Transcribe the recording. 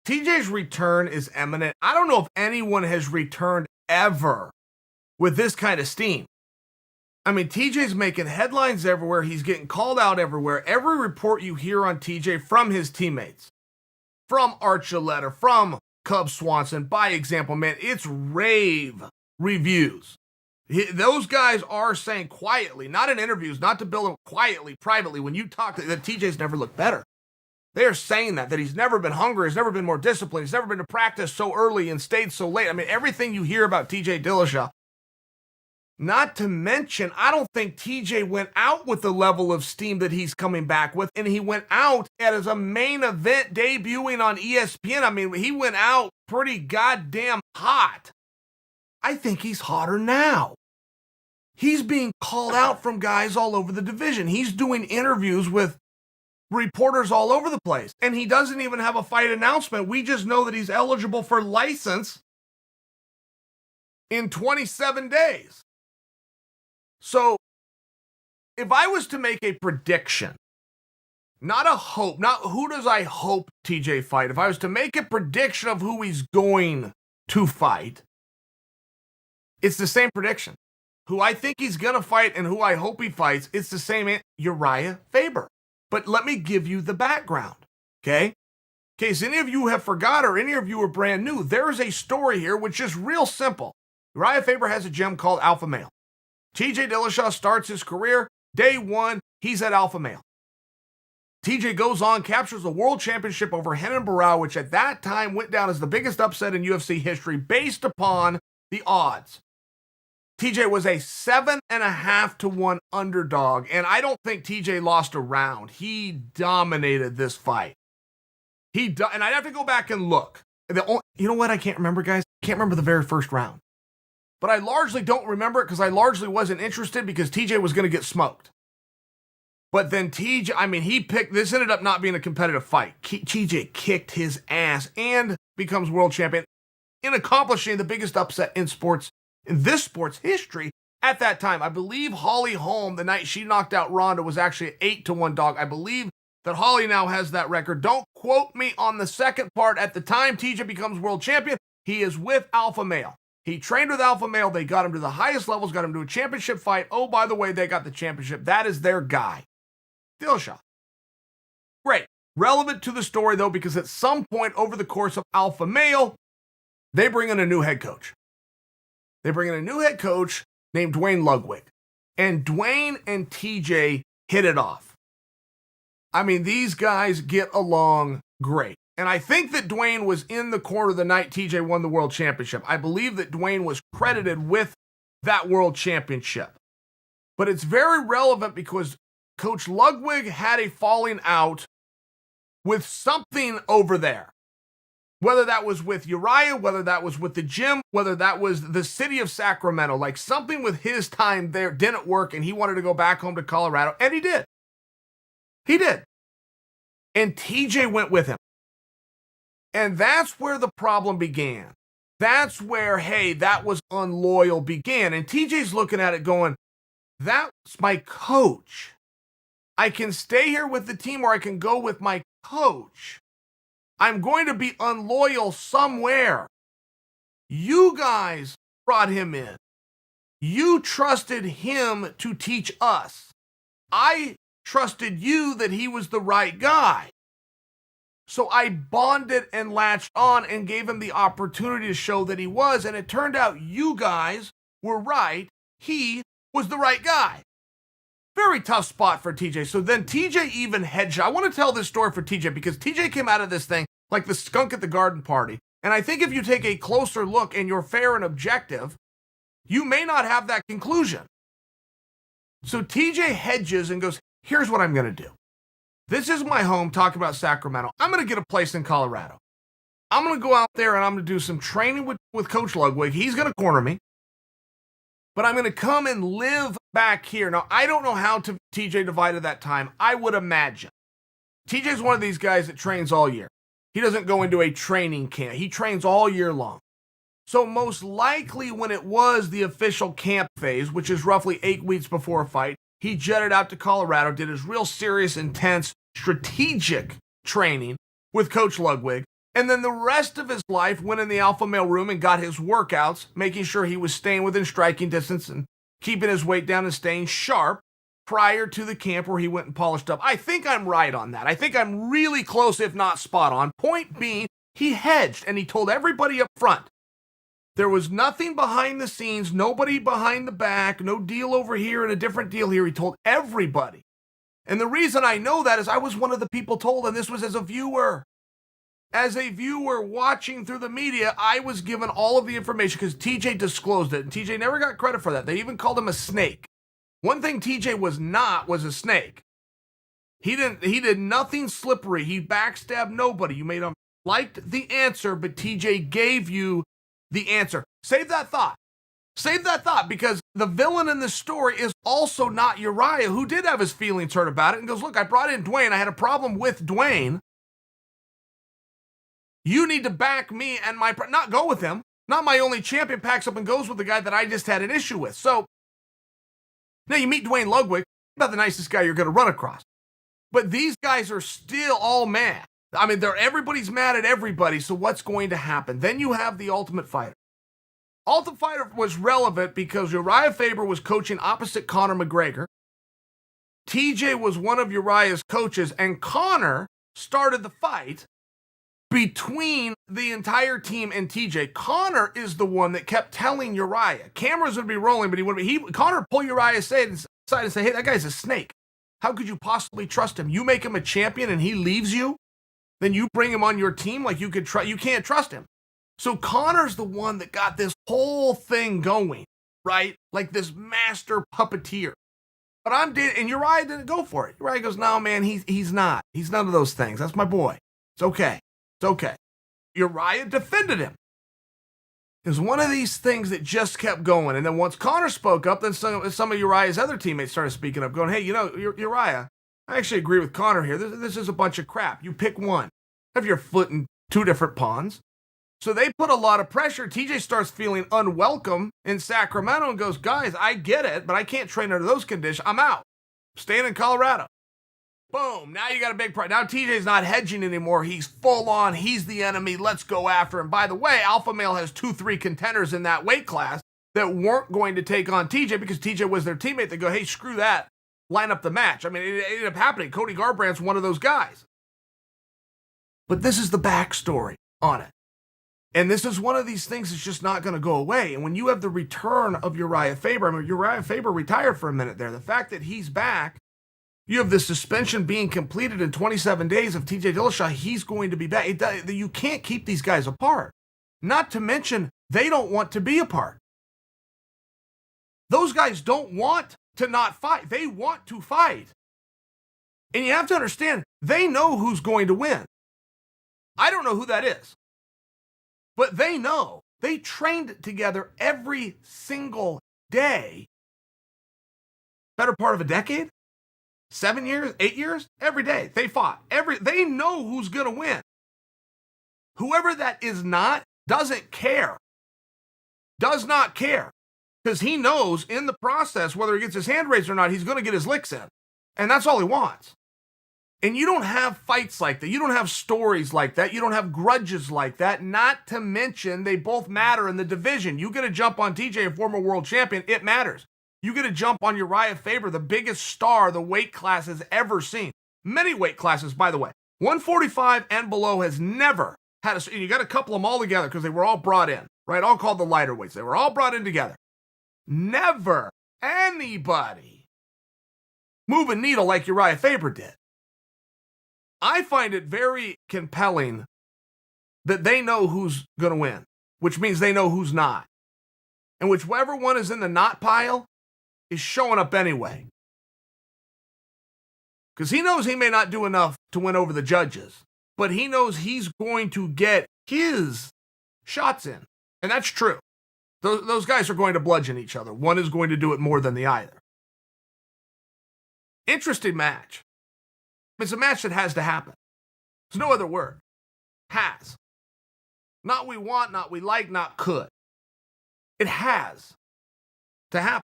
TJ's return is imminent. I don't know if anyone has returned ever with this kind of steam. I mean, TJ's making headlines everywhere. He's getting called out everywhere. Every report you hear on TJ from his teammates, from Archuleta, from Cub Swanson, by example, man, it's rave reviews. Those guys are saying quietly, not in interviews, not to build up quietly, privately, when you talk, that TJ's never looked better. They are saying that he's never been hungry, he's never been more disciplined, he's never been to practice so early and stayed so late. I mean, everything you hear about TJ Dillashaw. Not to mention, I don't think TJ went out with the level of steam that he's coming back with, and he went out as a main event debuting on ESPN. I mean, he went out pretty goddamn hot. I think he's hotter now. He's being called out from guys all over the division. He's doing interviews with reporters all over the place, and he doesn't even have a fight announcement. We just know that he's eligible for license in 27 days. So, if I was to make a prediction, not a hope, not who does I hope TJ fight, if I was to make a prediction of who he's going to fight, it's the same prediction. Who I think he's going to fight and who I hope he fights, it's the same Urijah Faber. But let me give you the background, okay? In case any of you have forgot or any of you are brand new, there is a story here which is real simple. Urijah Faber has a gym called Alpha Male. TJ Dillashaw starts his career, day one, he's at Alpha Male. TJ goes on, captures a world championship over Renan Barão, which at that time went down as the biggest upset in UFC history based upon the odds. TJ was a 7.5-1 underdog, and I don't think TJ lost a round. He dominated this fight. And I'd have to go back and look. You know what I can't remember, guys? I can't remember the very first round. But I largely don't remember it because I largely wasn't interested because TJ was going to get smoked. But then this ended up not being a competitive fight. TJ kicked his ass and becomes world champion in accomplishing the biggest upset in this sport's history at that time. I believe Holly Holm, the night she knocked out Ronda, was actually an 8-1 dog. I believe that Holly now has that record. Don't quote me on the second part. At the time TJ becomes world champion, he is with Alpha Male. He trained with Alpha Male. They got him to the highest levels, got him to a championship fight. Oh, by the way, they got the championship. That is their guy. Dillashaw. Great. Relevant to the story, though, because at some point over the course of Alpha Male, they bring in a new head coach. They bring in a new head coach named Duane Ludwig. And Duane and TJ hit it off. I mean, these guys get along great. And I think that Duane was in the corner the night TJ won the world championship. I believe that Duane was credited with that world championship. But it's very relevant because Coach Ludwig had a falling out with something over there. Whether that was with Urijah, whether that was with the gym, whether that was the city of Sacramento, like something with his time there didn't work and he wanted to go back home to Colorado, and he did. He did. And TJ went with him. And that's where the problem began. That's where, hey, that was unloyal began. And TJ's looking at it going, that's my coach. I can stay here with the team or I can go with my coach. I'm going to be unloyal somewhere. You guys brought him in. You trusted him to teach us. I trusted you that he was the right guy. So I bonded and latched on and gave him the opportunity to show that he was, and it turned out you guys were right. He was the right guy. Very tough spot for TJ. So then TJ even hedged. I want to tell this story for TJ because TJ came out of this thing like the skunk at the garden party. And I think if you take a closer look and you're fair and objective, you may not have that conclusion. So TJ hedges and goes, here's what I'm going to do. This is my home, talking about Sacramento. I'm going to get a place in Colorado. I'm going to go out there and I'm going to do some training with Coach Ludwig. He's going to corner me. But I'm going to come and live back here. Now, I don't know how TJ divided that time. I would imagine. TJ's one of these guys that trains all year. He doesn't go into a training camp. He trains all year long. So most likely when it was the official camp phase, which is roughly 8 weeks before a fight, he jetted out to Colorado, did his real serious, intense, strategic training with Coach Ludwig, And then the rest of his life went in the alpha male room and got his workouts, making sure he was staying within striking distance and keeping his weight down and staying sharp prior to the camp where he went and polished up. I think I'm right on that. I think I'm really close, if not spot on. Point being, he hedged and he told everybody up front. There was nothing behind the scenes, nobody behind the back, no deal over here and a different deal here. He told everybody. And the reason I know that is I was one of the people told, and this was as a viewer. As a viewer watching through the media, I was given all of the information because TJ disclosed it, and TJ never got credit for that. They even called him a snake. One thing TJ was not was a snake. He did nothing slippery. He backstabbed nobody. You made him liked the answer, but TJ gave you the answer. Save that thought. Save that thought, because the villain in this story is also not Urijah, who did have his feelings hurt about it and goes, look, I brought in Dwayne. I had a problem with Dwayne. You need to back me and not go with him. Not my only champion packs up and goes with the guy that I just had an issue with. So now you meet Dwayne Ludwig, not the nicest guy you're going to run across. But these guys are still all mad. I mean, everybody's mad at everybody. So what's going to happen? Then you have the Ultimate Fighter. Ultimate Fighter was relevant because Urijah Faber was coaching opposite Conor McGregor. TJ was one of Urijah's coaches, and Conor started the fight between the entire team and TJ. Conor is the one that kept telling Urijah. Cameras would be rolling, but Conor pull Urijah aside and say, hey, that guy's a snake. How could you possibly trust him? You make him a champion and he leaves you? Then you bring him on your team like you can't trust him. So Conor's the one that got this whole thing going, right? Like this master puppeteer. But and Urijah didn't go for it. Urijah goes, no, man, he's not. He's none of those things. That's my boy. It's okay. It's okay. Urijah defended him. It was one of these things that just kept going. And then once Conor spoke up, then some of Uriah's other teammates started speaking up, going, hey, Urijah, I actually agree with Conor here. This is a bunch of crap. You pick one. Have your foot in two different ponds. So they put a lot of pressure. TJ starts feeling unwelcome in Sacramento and goes, guys, I get it, but I can't train under those conditions. I'm out. Staying in Colorado. Boom. Now you got a big price. Now TJ's not hedging anymore. He's full on. He's the enemy. Let's go after him. By the way, Alpha Male has 2-3 contenders in that weight class that weren't going to take on TJ because TJ was their teammate. They go, hey, screw that. Line up the match. I mean, it ended up happening. Cody Garbrandt's one of those guys. But this is the backstory on it. And this is one of these things that's just not going to go away. And when you have the return of Urijah Faber, I mean, Urijah Faber retired for a minute there. The fact that he's back, you have the suspension being completed in 27 days of TJ Dillashaw, he's going to be back. You can't keep these guys apart. Not to mention, they don't want to be apart. Those guys don't want to not fight. They want to fight. And you have to understand, they know who's going to win. I don't know who that is. But they know. They trained together every single day. Better part of a decade? 7 years? 8 years? Every day. They fought. They know who's going to win. Whoever that is not doesn't care. Does not care. Because he knows in the process, whether he gets his hand raised or not, he's going to get his licks in. And that's all he wants. And you don't have fights like that. You don't have stories like that. You don't have grudges like that. Not to mention, they both matter in the division. You get a jump on TJ, a former world champion, it matters. You get a jump on Urijah Faber, the biggest star the weight class has ever seen. Many weight classes, by the way. 145 and below has never had and you got to couple them all together because they were all brought in, right? All called the lighter weights. They were all brought in together. Never anybody move a needle like Urijah Faber did. I find it very compelling that they know who's going to win, which means they know who's not. And whichever one is in the not pile is showing up anyway. Because he knows he may not do enough to win over the judges, but he knows he's going to get his shots in. And that's true. Those guys are going to bludgeon each other. One is going to do it more than the other. Interesting match. It's a match that has to happen. There's no other word. Has. Not we want, not we like, not could. It has to happen.